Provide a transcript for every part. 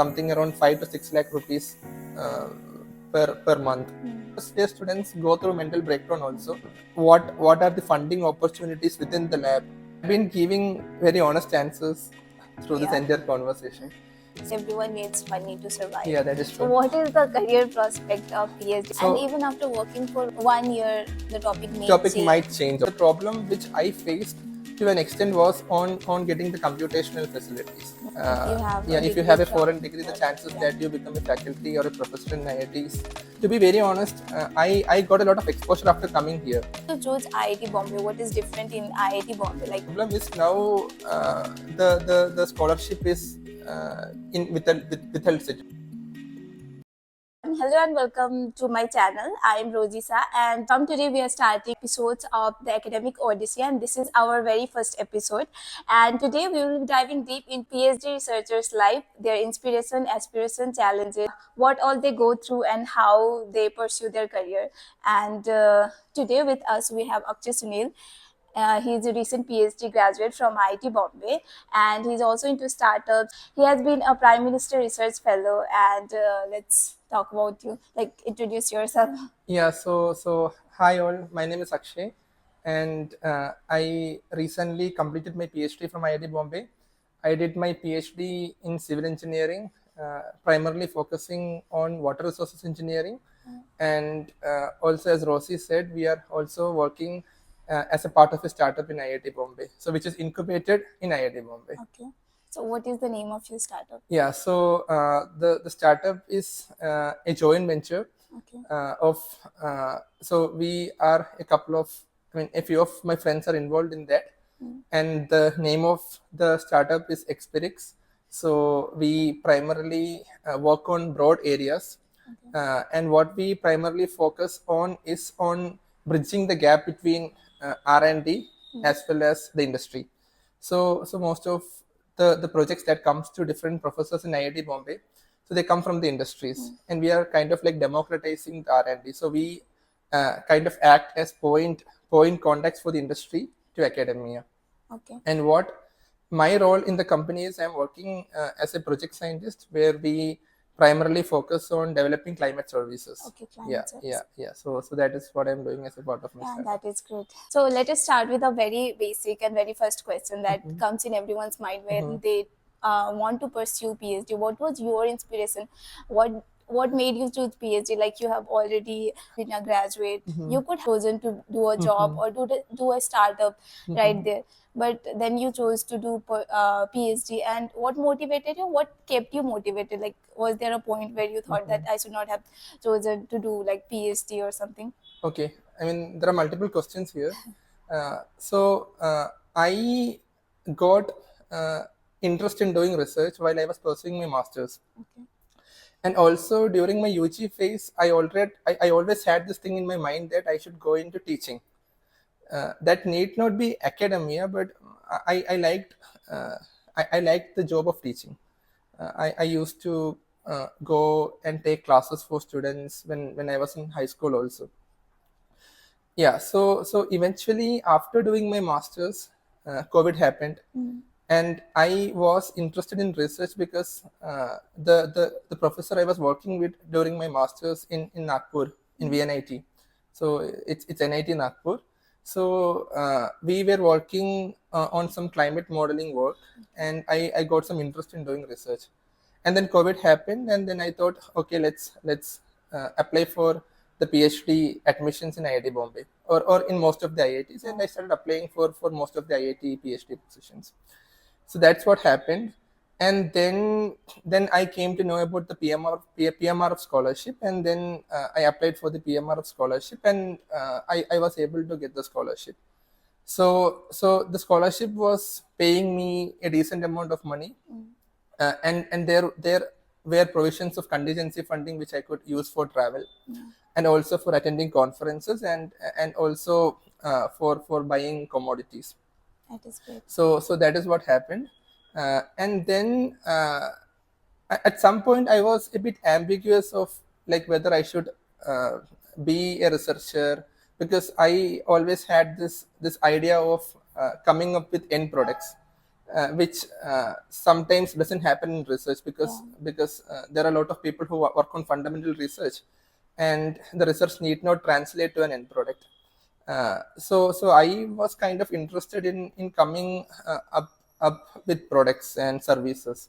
something around 5 to 6 lakh rupees per month. First year students go through mental breakdown also. What are the funding opportunities within the lab? I've been giving very honest answers through this entire conversation. Everyone needs money to survive. Yeah, that is true. So what is the career prospect of PhD? So- and even after working for 1 year, the topic may might change. The problem which I faced to an extent was on getting the computational facilities. If you have a foreign degree, the chances that you become a faculty or a professor in IITs. To be very honest, I got a lot of exposure after coming here. To choose IIT Bombay, what is different in IIT Bombay? Like, The problem is now the scholarship is in withheld situation. hello and welcome to my channel. I am Rojisa, and from today we are starting episodes of the Academic Odyssey, and this is our very first episode. And today we will be diving deep in PhD researchers' life, their inspiration, aspiration, challenges, what all they go through, and how they pursue their career. And today with us we have Akshay Sunil. He's a recent PhD graduate from IIT Bombay, and he's also into startups. He has been a Prime Minister Research Fellow, and let's talk about you. Like, introduce yourself. Yeah, so hi all, my name is Akshay, and I recently completed my PhD from IIT Bombay. I did my PhD in civil engineering, primarily focusing on water resources engineering, and also as Rosie said, we are also working as a part of a startup in IIT Bombay, so which is incubated in IIT Bombay. Okay. So what is the name of your startup? Yeah, so the startup is a joint venture. Okay. So we are a couple of, a few of my friends are involved in that, and the name of the startup is Expirix. So we primarily work on broad areas, and what we primarily focus on is on bridging the gap between R&D as well as the industry. So most of the projects that comes to different professors in IIT Bombay, so they come from the industries, and we are kind of like democratizing the R&D. So we kind of act as point contacts for the industry to academia. Okay. And what my role in the company is, I'm working as a project scientist, where we primarily focus on developing climate services. Okay, climate services. Yeah. So that is what I'm doing as a part of my startup. That is great. So let us start with a very basic and very first question that comes in everyone's mind when they want to pursue PhD. What was your inspiration? What made you choose PhD? Like, you have already been a graduate, you could have chosen to do a job or do a startup right there, but then you chose to do PhD. And what motivated you? What kept you motivated? Like, was there a point where you thought that I should not have chosen to do like PhD or something? Okay, I mean, there are multiple questions here. I got interest in doing research while I was pursuing my master's. Okay. And also during my UG phase, I always had this thing in my mind that I should go into teaching. That need not be academia, but I liked I liked the job of teaching. I used to go and take classes for students when I was in high school also. Yeah, so eventually after doing my masters, COVID happened, and I was interested in research because the professor I was working with during my masters in Nagpur, in VNIT, so it's NIT Nagpur. So we were working on some climate modeling work, and I got some interest in doing research. And then COVID happened, and then I thought, okay, let's apply for the PhD admissions in IIT Bombay or in most of the IITs, and I started applying for most of the IIT PhD positions. So that's what happened, and then I came to know about the PMR of scholarship, and then I applied for the PMR of scholarship, and I was able to get the scholarship. So the scholarship was paying me a decent amount of money, and there were provisions of contingency funding which I could use for travel, and also for attending conferences, and also for buying commodities. That is great. So that is what happened, and then at some point I was a bit ambiguous of like whether I should be a researcher, because I always had this idea of coming up with end products. which sometimes doesn't happen in research because there are a lot of people who work on fundamental research, and the research need not translate to an end product. So I was kind of interested in coming up with products and services.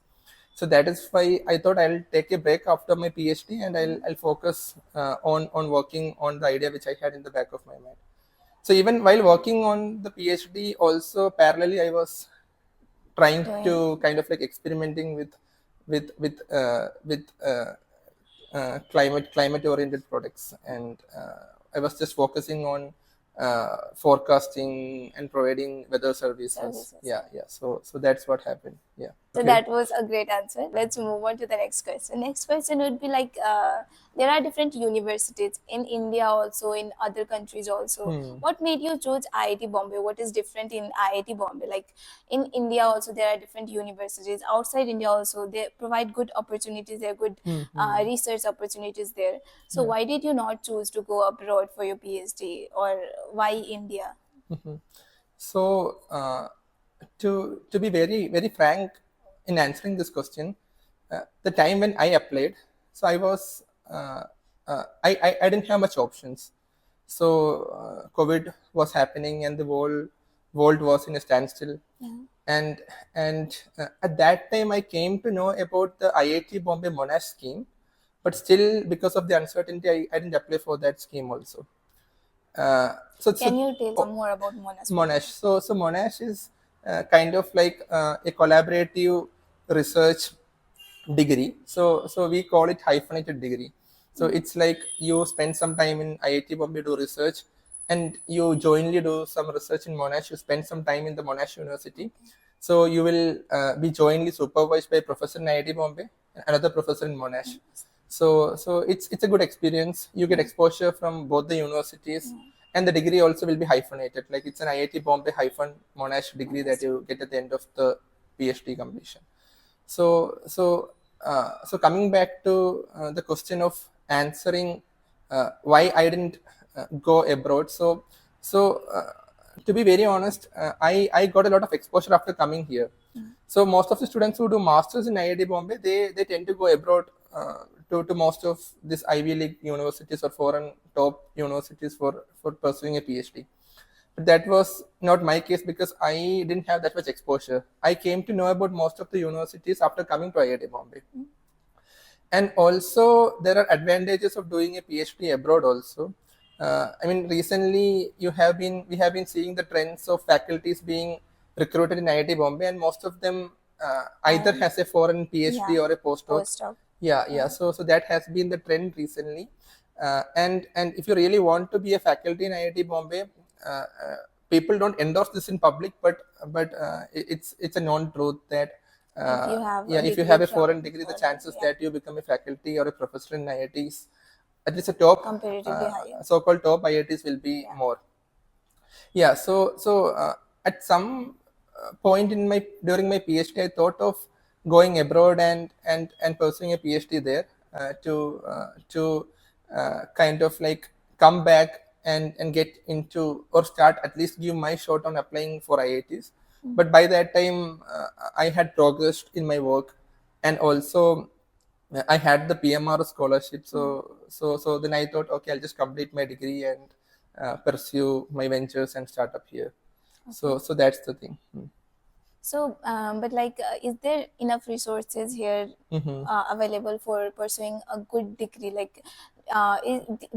So that is why I thought I'll take a break after my PhD, and I'll focus on working on the idea which I had in the back of my mind. So even while working on the PhD, also parallelly I was trying Doing. to kind of like experimenting with climate oriented products, and I was just focusing on forecasting and providing weather services. Services. Yeah. So that's what happened. Yeah. So Okay. that was a great answer. Let's move on to the next question. Next question would be like, there are different universities in India also, in other countries also. What made you choose IIT Bombay? What is different in IIT Bombay? Like in India also, there are different universities. Outside India also, they provide good opportunities. There are good research opportunities there. So Yeah. why did you not choose to go abroad for your PhD, or why India? So, to be very frank in answering this question, the time when I applied, so I was I didn't have much options. So COVID was happening, and the whole world was in a standstill. Yeah. And at that time, I came to know about the IIT Bombay Monash scheme, but still, because of the uncertainty, I didn't apply for that scheme also. So Can you tell oh, some more about Monash Monash. program? So Monash is kind of like a collaborative research degree. So we call it hyphenated degree. So it's like you spend some time in IIT Bombay do research, and you jointly do some research in Monash. You spend some time in the Monash University. So you will be jointly supervised by a professor in IIT Bombay and another professor in Monash. So it's a good experience. You get exposure from both the universities, and the degree also will be hyphenated. Like it's an IIT Bombay hyphen Monash degree that you get at the end of the PhD completion. So coming back to the question of answering why I didn't go abroad. So to be very honest, I got a lot of exposure after coming here. So most of the students who do masters in IIT Bombay, they tend to go abroad to most of these Ivy League universities or foreign top universities for pursuing a PhD. But that was not my case because I didn't have that much exposure. I came to know about most of the universities after coming to IIT Bombay. And also, there are advantages of doing a PhD abroad also. I mean, recently we have been seeing the trends of faculties being recruited in IIT Bombay, and most of them either has a foreign Yeah, PhD or a postdoc. postdoc. Yeah. So that has been the trend recently. And if you really want to be a faculty in IIT Bombay, people don't endorse this in public, but it's a known truth that If you have a yeah, if you degree have a from foreign degree, the foreign, chances yeah, that you become a faculty or a professor in IITs, at least a top comparatively higher. so-called top IITs, will be Yeah. more. Yeah. So at some point in my during my PhD, I thought of going abroad and pursuing a PhD there to kind of like come back and get into or start at least give my shot on applying for IITs. But by that time, I had progressed in my work, and also I had the PMR scholarship. So then I thought, okay, I'll just complete my degree and pursue my ventures and start up here. So that's the thing. So, but like, is there enough resources here available for pursuing a good degree? Like,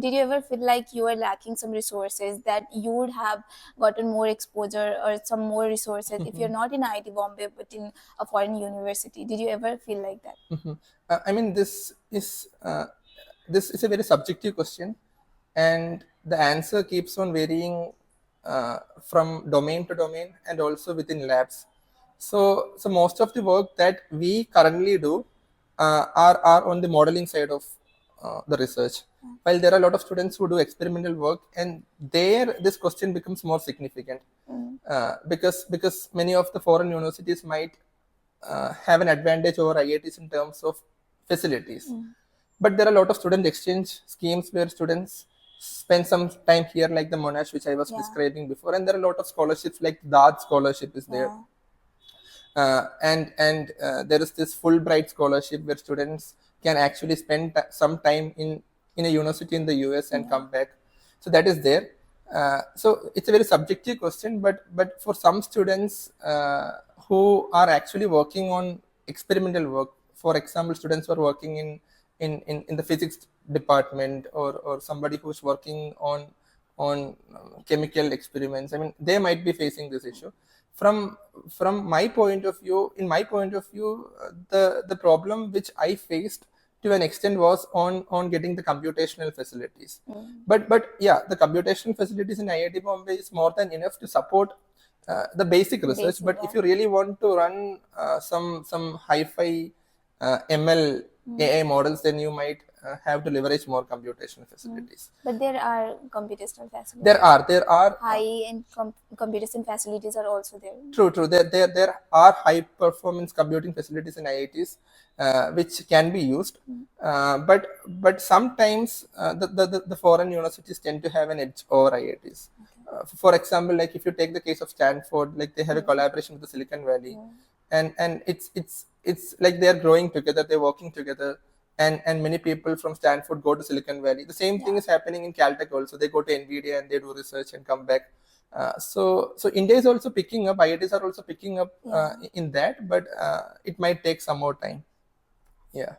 did you ever feel like you were lacking some resources that you would have gotten more exposure or some more resources if you're not in IIT Bombay but in a foreign university? Did you ever feel like that? I mean, this is a very subjective question, and the answer keeps on varying from domain to domain and also within labs. So most of the work that we currently do are on the modeling side of the research, while there are a lot of students who do experimental work, and there this question becomes more significant because many of the foreign universities might have an advantage over IITs in terms of facilities. But there are a lot of student exchange schemes where students spend some time here, like the Monash, which I was Yeah. describing before, and there are a lot of scholarships, like DAD scholarship is there. Yeah. And there is this Fulbright scholarship where students can actually spend some time in a university in the US and come back. So that is there. So it's a very subjective question, but for some students who are actually working on experimental work, for example, students who are working in the physics department, or somebody who's working on chemical experiments, I mean, they might be facing this issue. From my point of view, in my point of view, the problem which I faced to an extent was on getting the computational facilities. But yeah, the computational facilities in IIT Bombay is more than enough to support the basic research. Basic, But if you really want to run some hi-fi ML AI models, then you might have to leverage more computational facilities. But there are computational facilities. There are High-end computation facilities are also there. True. There are high performance computing facilities in IITs which can be used, but sometimes the foreign universities tend to have an edge over IITs. For example, like if you take the case of Stanford, like they have a collaboration with the Silicon Valley, and it's like they're growing together, they're working together, and many people from Stanford go to Silicon Valley. The same thing is happening in Caltech also. They go to NVIDIA and they do research and come back. So India is also picking up. IITs are also picking up in that, but it might take some more time. Yeah.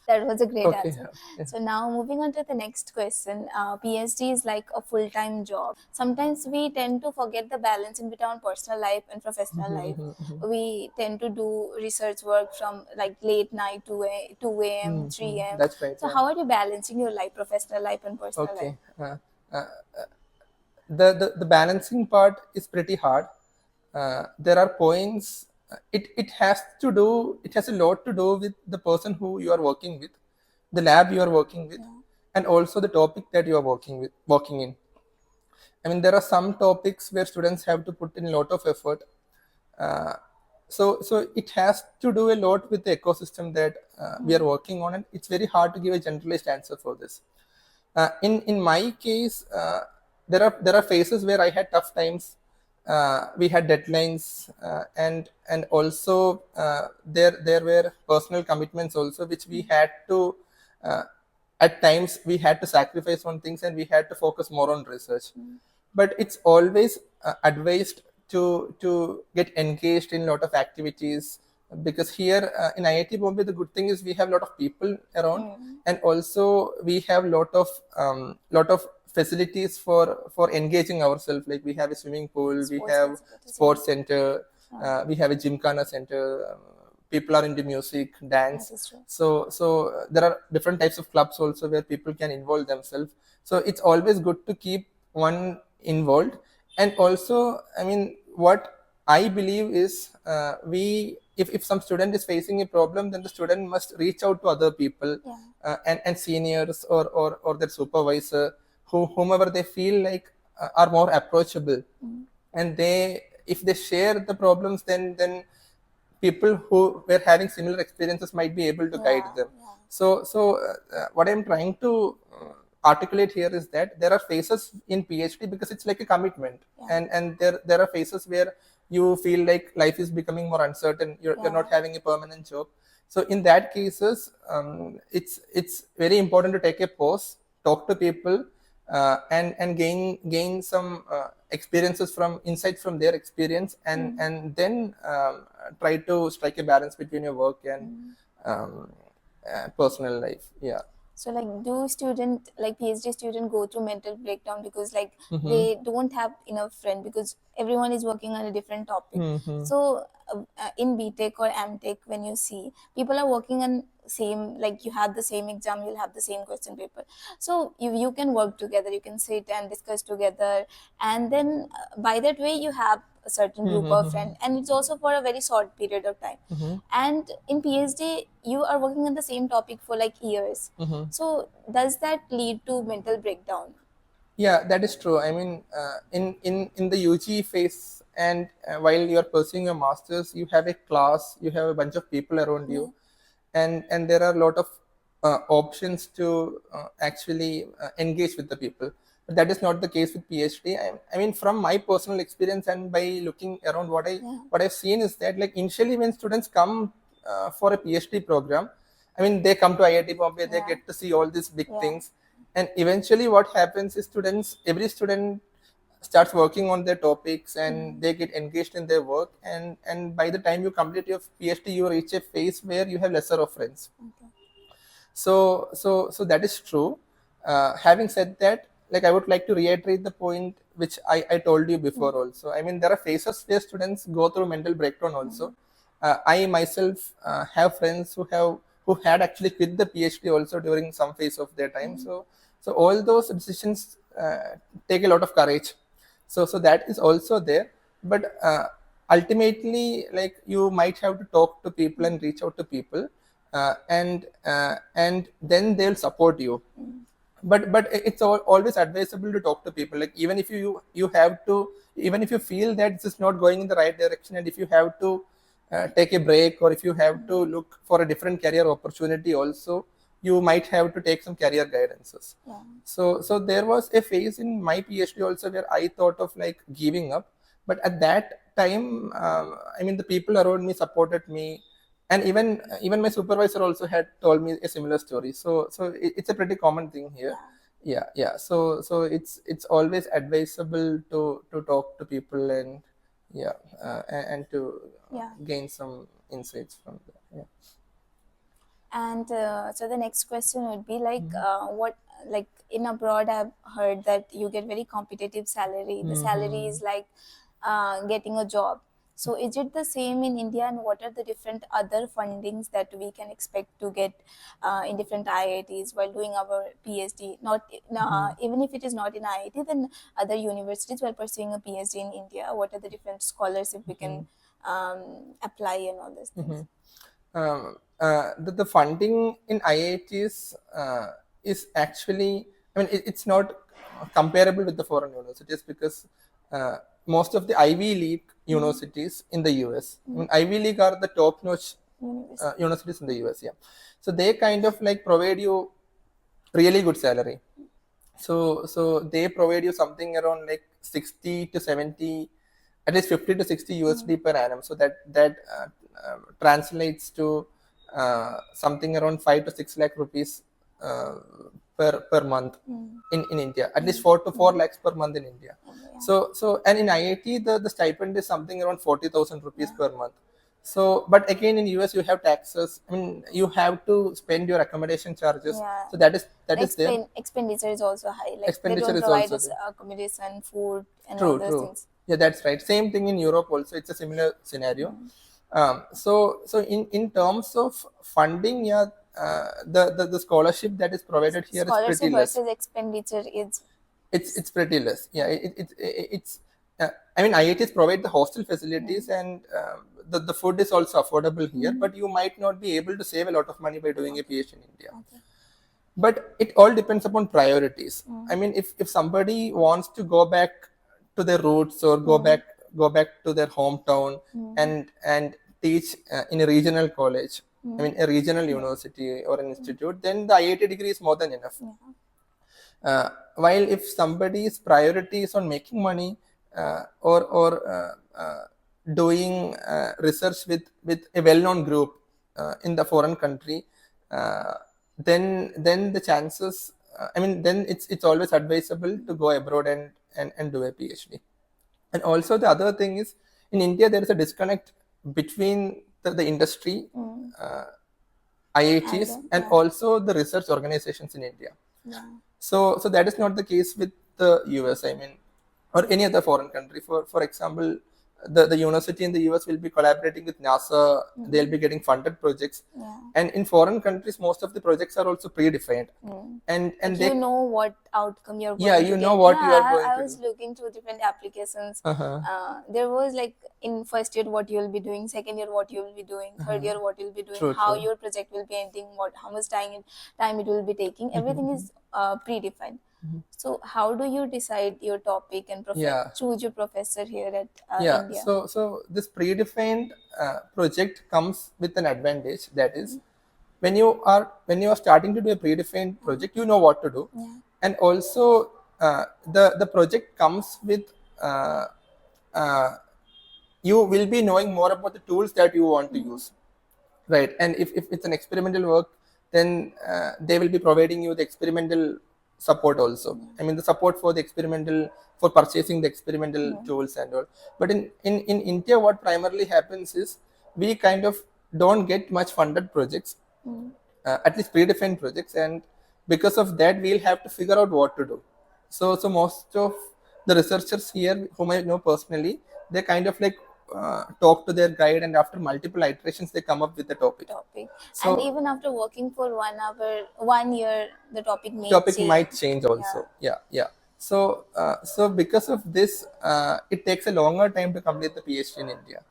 That was a great Okay. answer. So now moving on to the next question. PhD is like a full-time job. Sometimes we tend to forget the balance in between personal life and professional life. We tend to do research work from like late night to 2 a.m., 3 a.m. That's right. So how are you balancing your life, professional life and personal life? Okay. The balancing part is pretty hard. There are points. It has a lot to do with the person who you are working with, the lab you are working with, and also the topic that you are working in. I mean, there are some topics where students have to put in a lot of effort. So it has to do a lot with the ecosystem that we are working on, and it's very hard to give a generalized answer for this. In my case, there are phases where I had tough times. We had deadlines, and also there were personal commitments also, which we had to at times we had to sacrifice on things, and we had to focus more on research. But it's always advised to get engaged in a lot of activities, because here in IIT Bombay, the good thing is we have a lot of people around, and also we have lot of facilities for engaging ourselves. Like we have a swimming pool, we have sports center, we have a gymkhana center. People are into music, dance. So there are different types of clubs also where people can involve themselves. So it's always good to keep one involved. And also, I mean, what I believe is if some student is facing a problem, then the student must reach out to other people, and seniors or their supervisor, whomever they feel like are more approachable, and if they share the problems, then people who were having similar experiences might be able to guide them. So what I'm trying to articulate here is that there are phases in PhD, because it's like a commitment, and there are phases where you feel like life is becoming more uncertain. You're not having a permanent job. So in that cases, it's very important to take a pause, talk to people, and gain some experiences from insights from their experience, and then try to strike a balance between your work and personal life. Yeah. So like, do PhD student go through mental breakdown because like they don't have enough friend, because everyone is working on a different topic. So in BTech or MTech, when you see people are working on same, like you have the same exam, you'll have the same question paper. So you can work together, you can sit and discuss together, and then by that way you have a certain group of friends, and it's also for a very short period of time. And in PhD you are working on the same topic for like years. So does that lead to mental breakdown? Yeah, that is true. I mean, in the UG phase, and while you are pursuing your masters, you have a class, you have a bunch of people around you, and there are a lot of options to actually engage with the people. But that is not the case with PhD. I mean, from my personal experience and by looking around, what I've seen is that, like, initially when students come for a PhD program, I mean, they come to IIT Bombay, they get to see all these big things, and eventually what happens is every student starts working on their topics and they get engaged in their work, and by the time you complete your PhD, you reach a phase where you have lesser of friends. So that is true. Having said that, like, I would like to reiterate the point which I told you before also. I mean, there are phases where students go through mental breakdown also. I myself have friends who had actually quit the PhD also during some phase of their time. So all those decisions take a lot of courage. So that is also there. But ultimately, like, you might have to talk to people and reach out to people, and then they'll support you. But it's always advisable to talk to people, like, even if you have to, even if you feel that this is not going in the right direction, and if you have to take a break, or if you have to look for a different career opportunity also, you might have to take some career guidances. So there was a phase in my PhD also where I thought of, like, giving up. But at that time, I mean, the people around me supported me, and even my supervisor also had told me a similar story. So it's a pretty common thing here. Yeah. So it's always advisable to talk to people, and yeah, and to gain some insights from that. Yeah. And so the next question would be like, what, like, in abroad, I've heard that you get very competitive salary. The salary is like getting a job. So is it the same in India, and what are the different other fundings that we can expect to get in different IITs while doing our PhD? Not even if it is not in IIT, then other universities while pursuing a PhD in India. What are the different scholarship we can apply and all these things? The funding in IITs is actually, I mean, it's not comparable with the foreign universities, because most of the Ivy League universities in the US, I mean, Ivy League are the top notch universities in the US. Yeah. So they kind of, like, provide you really good salary. So they provide you something around, like, 60 to 70, at least 50 to 60 USD per annum. So that translates to something around 5 to 6 lakh rupees per month in India. At least 4 to 4 lakhs per month in India. So and in IIT, the stipend is something around 40,000 rupees per month. So, but again, in US you have taxes. I mean, you have to spend your accommodation charges. So that is there. Expenditure is also high. Like, they Expenditure don't is provide also us there. accommodation, food, and all those things. Yeah, that's right. Same thing in Europe also. It's a similar scenario. So in terms of funding, yeah, the scholarship that is provided here is pretty Scholarship less. versus expenditure is It's pretty less. Yeah, it's. I mean, IITs provide the hostel facilities, and the food is also affordable here. But you might not be able to save a lot of money by doing a PhD in India. But it all depends upon priorities. I mean, if somebody wants to go back to their roots, or go back to their hometown, and teach in a regional college, I mean, a regional university or an institute, then the IIT degree is more than enough. While if somebody's priority is on making money, or doing research with a well-known group in the foreign country, then the chances, I mean, then it's always advisable to go abroad and do a PhD. And also the other thing is, in India there is a disconnect between the industry, IITs, and also the research organizations in India. So that is not the case with the US, I mean, or any other foreign country. For example, the university in the US will be collaborating with NASA. They'll be getting funded projects, and in foreign countries, most of the projects are also predefined, and like, they, you know what outcome you're going yeah, to you get. know what you are going I to was do. looking through different applications. There was, like, in first year what you'll be doing, second year what you'll be doing, third year what you'll be doing, how your project will be ending, how much time it will be taking. Everything is predefined. So how do you decide your topic and choose your professor here at India? So this predefined project comes with an advantage, that is, when you are starting to do a predefined project, you know what to do. And also, the project comes with uh, uh, you will be knowing more about the tools that you want to use, right? And if it's an experimental work, then they will be providing you the experimental support also. I mean, the support for the experimental, for purchasing the experimental tools and all. But in India, what primarily happens is we kind of don't get much funded projects, at least predefined projects, and because of that we'll have to figure out what to do. So most of the researchers here whom I know personally, they kind of like talk to their guide, and after multiple iterations they come up with the topic. And So even after working for 1 hour, 1 year, the topic may topic change. might change also. Yeah. So because of this, it takes a longer time to complete the PhD in India.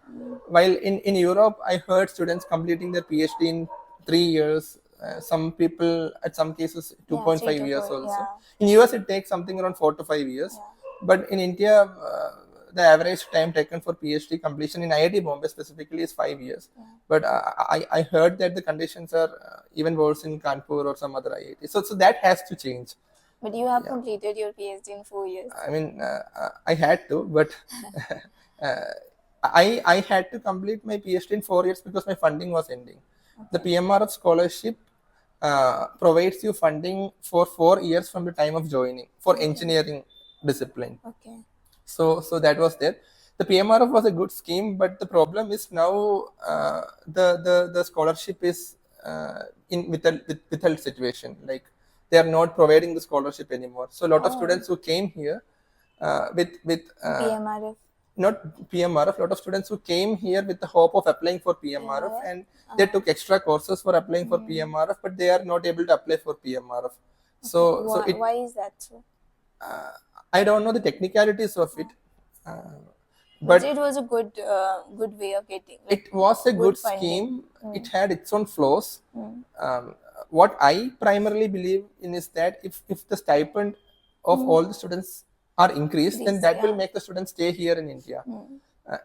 While in Europe, I heard students completing their PhD in 3 years. Some people, at some cases, 2.5 years also. In US, it takes something around 4 to 5 years. But in India, the average time taken for PhD completion in IIT Bombay specifically is 5 years. But I heard that the conditions are even worse in Kanpur or some other IIT. So that has to change. But you have completed your PhD in 4 years. I mean, I had to, but uh, I had to complete my PhD in 4 years because my funding was ending. The PMRF scholarship provides you funding for 4 years from the time of joining for engineering discipline. So that was there. The PMRF was a good scheme, but the problem is now the scholarship is in withheld situation. Like they are not providing the scholarship anymore. So a lot of students who came here with PMRF. not PMRF, a lot of students who came here with the hope of applying for PMRF, and they took extra courses for applying for PMRF, but they are not able to apply for PMRF. So Why is that so? I don't know the technicalities of it, But it was a good way of getting. Like, it was a good funding. scheme. It had its own flaws. What I primarily believe in is that if the stipend of all the students are increased, then that will make the students stay here in India,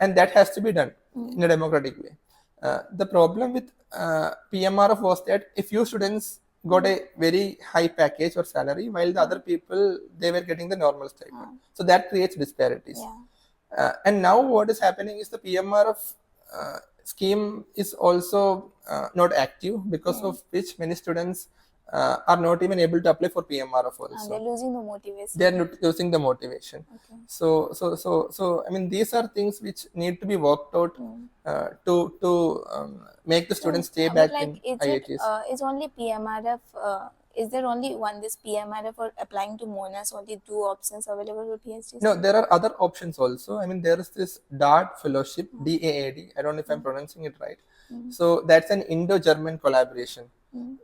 and that has to be done in a democratic way. The problem with PMRF was that a few students got a very high package or salary, while the other people, they were getting the normal stipend. So that creates disparities. And now what is happening is the PMRF scheme is also not active, because of which many students are not even able to apply for PMRF also. They're losing the motivation. They're losing the motivation. So I mean, these are things which need to be worked out to make the students stay back in IITs. Is only PMRF? Is there only one this PMRF or applying to MONAS? Only two options available for PhDs? No, there are other options also. I mean, there is this DAAD fellowship, DAAD. I don't know if I'm pronouncing it right. So that's an Indo-German collaboration.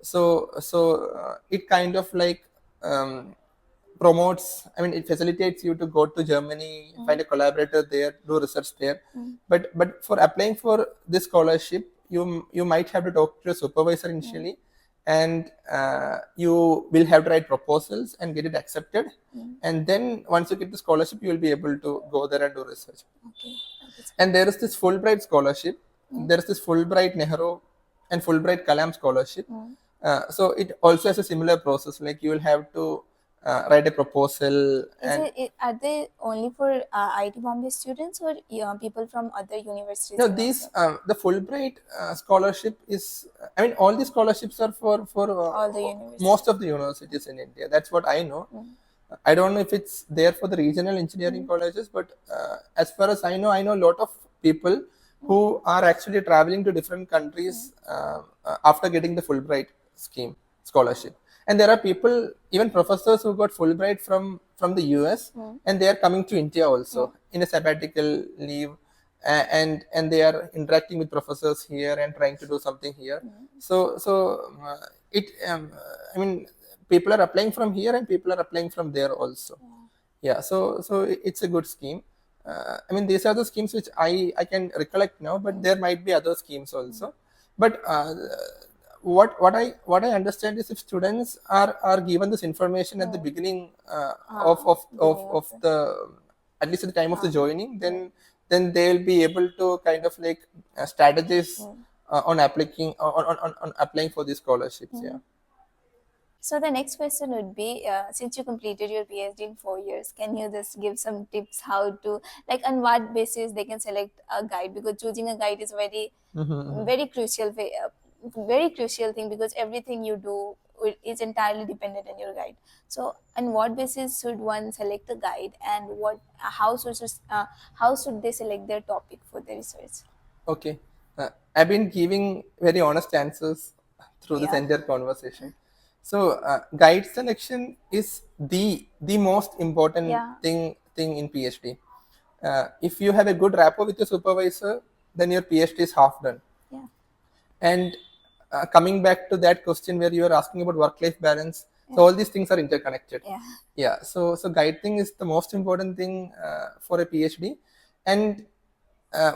So it kind of like promotes. I mean, it facilitates you to go to Germany, find a collaborator there, do research there. But for applying for this scholarship, you might have to talk to your supervisor initially. And you will have to write proposals and get it accepted. And then once you get the scholarship, you will be able to go there and do research. And there is this Fulbright scholarship. There is this Fulbright Nehru and Fulbright Kalam scholarship. So it also has a similar process. Like you will have to write a proposal. Are they only for IIT Bombay students or people from other universities? No, these the Fulbright scholarship is. I mean, all these scholarships are for all the universities. Most of the universities in India. That's what I know. I don't know if it's there for the regional engineering colleges, but as far as I know a lot of people who are actually traveling to different countries after getting the Fulbright scheme scholarship. And there are people, even professors, who got Fulbright from the US, and they are coming to India also in a sabbatical leave, and they are interacting with professors here and trying to do something here. So it I mean, people are applying from here and people are applying from there also. So it's a good scheme. I mean, these are the schemes which I can recollect now, but there might be other schemes also. But what I understand is, if students are given this information at the beginning of the, at least at the time of the joining, then they'll be able to kind of like strategize on applying for these scholarships. So the next question would be, since you completed your PhD in 4 years, can you just give some tips how to, like, on what basis they can select a guide? Because choosing a guide is Mhm. very crucial, very crucial thing, because everything you do is entirely dependent on your guide. So, on what basis should one select a guide, and how should they select their topic for their research? Okay. I've been giving very honest answers through this Yeah, entire conversation. So, guide selection is the most important yeah, thing in PhD. If you have a good rapport with your supervisor, then your PhD is half done. yeah, And coming back to that question where you are asking about work-life balance, so yeah, all these things are interconnected. yeah. Yeah. So guiding is the most important thing for a PhD, and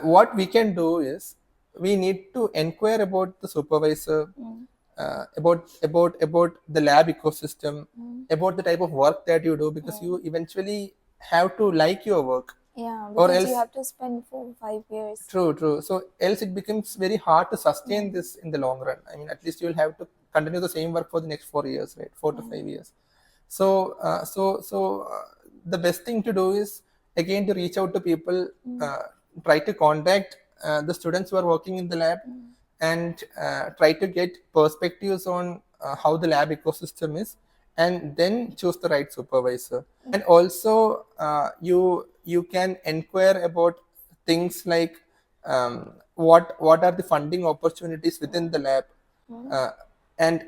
what we can do is we need to inquire about the supervisor, Mm, about the lab ecosystem, mm, about the type of work that you do, because mm. you eventually have to like your work, Yeah, or because you else. have to spend 4 5 years. True. So else it becomes very hard to sustain Mm, this in the long run. I mean, at least you'll have to continue the same work for the next 4 years, right? 4 to 5 years. So the best thing to do is again to reach out to people, mm, try to contact the students who are working in the lab, mm, and try to get perspectives on how the lab ecosystem is, and then choose the right supervisor. And also, you can inquire about things like what are the funding opportunities within the lab, mm. uh, and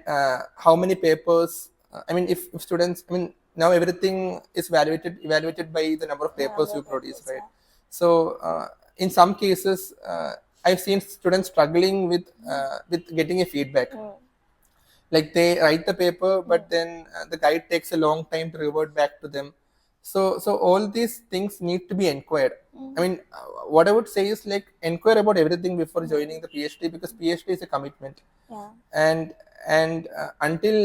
how many papers. I mean, if students, I mean, now everything is evaluated by the number of The papers number you of produce, papers, right? yeah. So in some cases, I've seen students struggling with getting a feedback. Mm, Like they write the paper, but mm, then the guide takes a long time to revert back to them. So all these things need to be inquired. I mm, mean, what I would say is like inquire about everything before joining mm. the PhD, because PhD is a commitment, Yeah, and until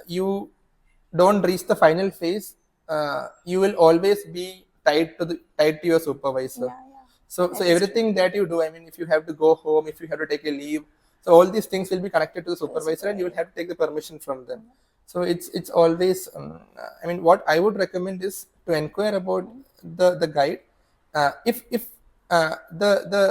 you don't reach the final phase, you will always be tied to your supervisor. yeah, yeah. So That is true. everything that you do, I mean, if you have to go home, if you have to take a leave, so all these things will be connected to the To the supervisor, and you will supervisor. have to take the permission from them. So it's always, I mean, what I would recommend is to inquire about Mm, the guide. If the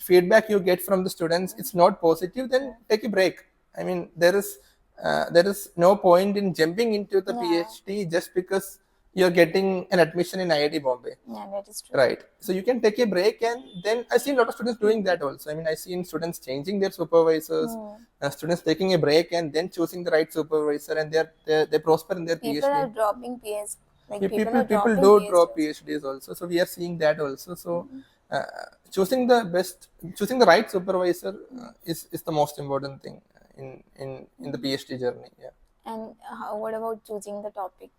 feedback you get from the students mm, it's not positive, then mm. take a break. I mean, there is no point in jumping into the Yeah, PhD just because you're getting an admission in IIT Bombay. yeah, that is true. Right. So you can take a break, and then I've seen a lot of students doing Mm, that also. I mean, I've seen students changing their supervisors, mm. students taking a break and then choosing the right supervisor, and they prosper in their People PhD. are dropping PS, like people People are people dropping do drop PhDs. PhDs also. So we are seeing that also. So Mm, uh, choosing the right supervisor mm. is the most important thing in the Mm. PhD journey. Yeah. And what about choosing the topic?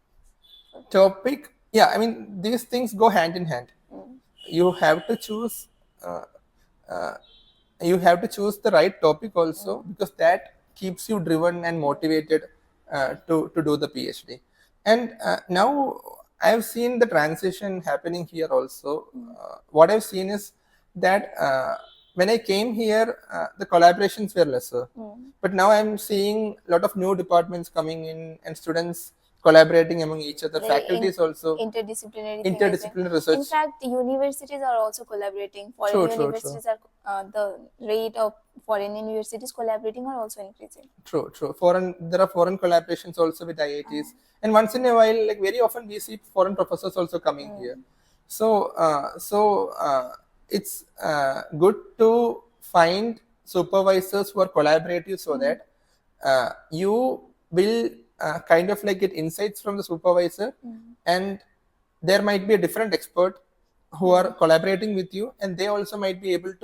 Topic. Yeah. I mean, these things go hand in hand. Mm, You have to choose. Uh, uh, you have to choose the right topic also, mm, because that keeps you driven and mm, motivated to do the PhD. And now I've seen the transition happening here also. mm, What I've seen is that when I came here, the collaborations were lesser. mm. But now I'm seeing a lot of new departments coming in and students collaborating among each other. The Faculties also, interdisciplinary thing is there. interdisciplinary In research. fact, universities are also collaborating. Foreign True. universities are the rate of foreign universities collaborating are also increasing. True. There are foreign collaborations also with Uh, IITs, and once in a while, like very often, we see foreign professors also coming here. mm, So it's good to find supervisors who are collaborative, so mm, that you will kind of like get insights from the supervisor, mm, and there might be a different expert who are mm, collaborating with you, and they will be able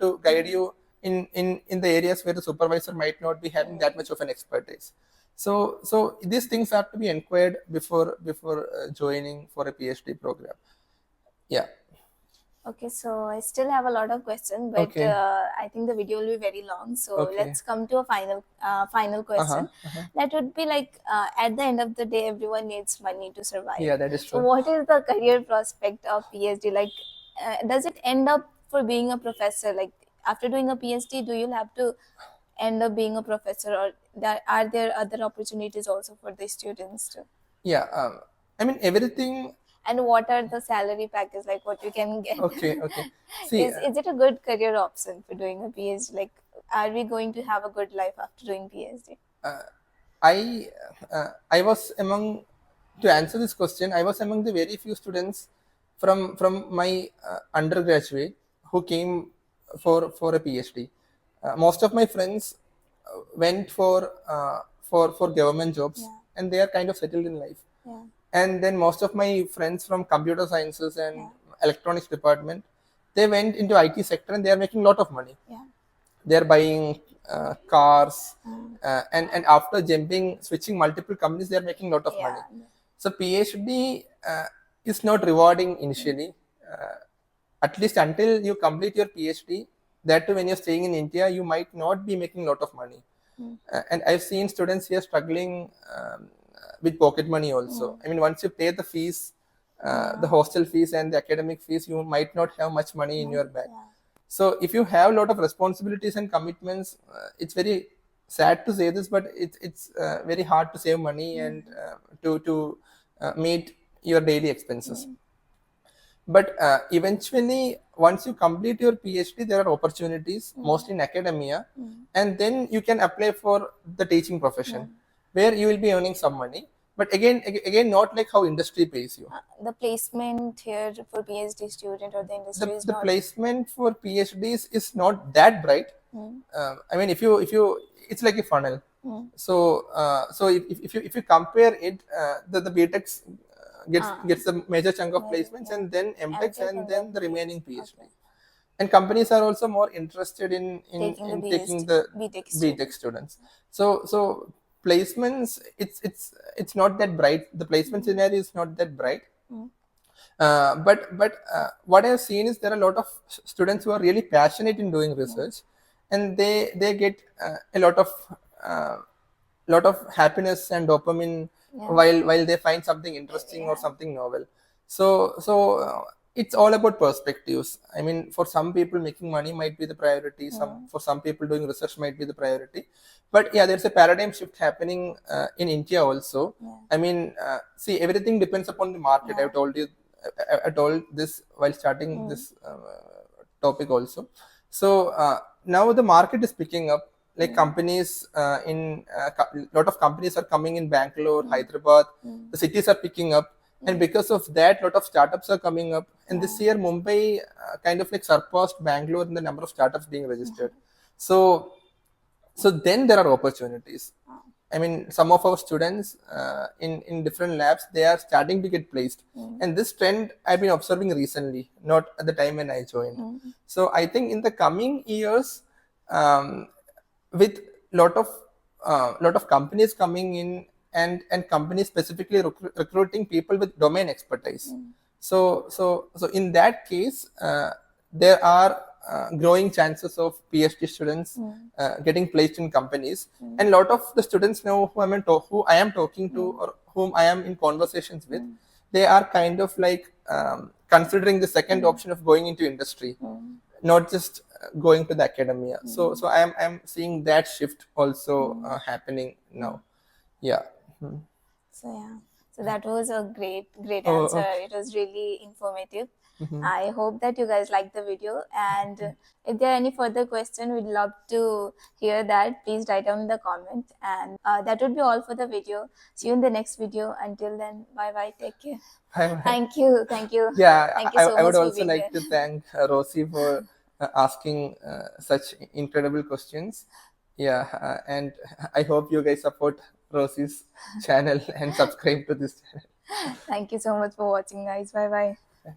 to guide mm. you in the areas where the supervisor might not be having that much of an expertise. So these things have to be inquired before joining for a PhD program. Yeah. Okay, so I still have a lot of questions, but Okay. I think the video will be very long. So Okay. let's come to a final Uh-huh. question. Uh-huh. That would be like, at the end of the day, everyone needs money to survive. Yeah, that is So true. what is the career prospect of PhD? Like, does it end up for being a professor? Like after doing a PhD, do you have to end up being a professor, or are there other opportunities also for the students too? Yeah, I mean everything. And what are the salary package, like what you can get? Okay, okay. See, Is it a good career option for doing a PhD? Like, are we going to have a good life after doing PhD? I was among, to answer this question, I was among the very few students from my undergraduate who came for a PhD. Most of my friends went for government jobs, Yeah. and they are kind of settled in life. Yeah. And then most of my friends from computer sciences and Yeah. electronics department, they went into IT sector and they are making a lot of money. Yeah. They're buying cars, and after jumping, switching multiple companies, they're making a lot of money. Yeah. So PhD is not rewarding initially, at least until you complete your PhD. That too, when you're staying in India, you might not be making a lot of money. And I've seen students here struggling with pocket money also. I mean, once you pay the fees, the hostel fees and the academic fees, you might not have much money in your bank. So if you have a lot of responsibilities and commitments, it's very sad to say this, but it's very hard to save money and to meet your daily expenses. But eventually, once you complete your PhD, there are opportunities, mostly in academia, and then you can apply for the teaching profession, where you will be earning some money. But again, not like how industry pays you. The placement here for PhD student or the industry is The not. placement for PhDs is not that bright. I mean, if you, it's like a funnel. So if you compare it, the BTechs gets the major chunk of placements, and then MTechs, and then the remaining PhD. And companies are also more interested in taking the BTech students. So placements, it's not that bright. The placement scenario is not that bright. But what I've seen is there are a lot of students who are really passionate in doing research, and they get uh, lot of happiness and dopamine while they find something interesting or something novel. So it's all about perspectives. I mean, for some people, making money might be the priority. For some people, doing research might be the priority. But yeah, there's a paradigm shift happening in India also. I mean, see, everything depends upon the market. I told this while starting this topic also. So now the market is picking up. Like companies in lot of companies are coming in Bangalore, Hyderabad. The cities are picking up, and because of that, lot of startups are coming up. And this year, Mumbai kind of like surpassed Bangalore in the number of startups being registered. So then there are opportunities. I mean, some of our students in different labs, they are starting to get placed, and this trend I've been observing recently, not at the time when I joined. So I think in the coming years, with lot of companies coming in, and companies specifically recruiting people with domain expertise. So in that case, there are growing chances of PhD students getting placed in companies, and a lot of the students now who I am talking to, or whom I am in conversations with, they are kind of like considering the second option of going into industry, not just going to the academia. So I'm seeing that shift also happening now. Yeah. So yeah, so that was a great Oh, answer. okay. It was really informative. I hope that you guys liked the video, and if there are any further question, we'd love to hear that. Please write down in the comment, and that would be all for the video. See you in the next video. Until then, bye bye, take care. Bye. Thank you, thank you. Yeah, Thank you so I would much for also being like here. to thank Rosie for asking such incredible questions. Yeah, and I hope you guys support Rosie's channel and subscribe to this channel. Thank you so much for watching, guys. Bye bye.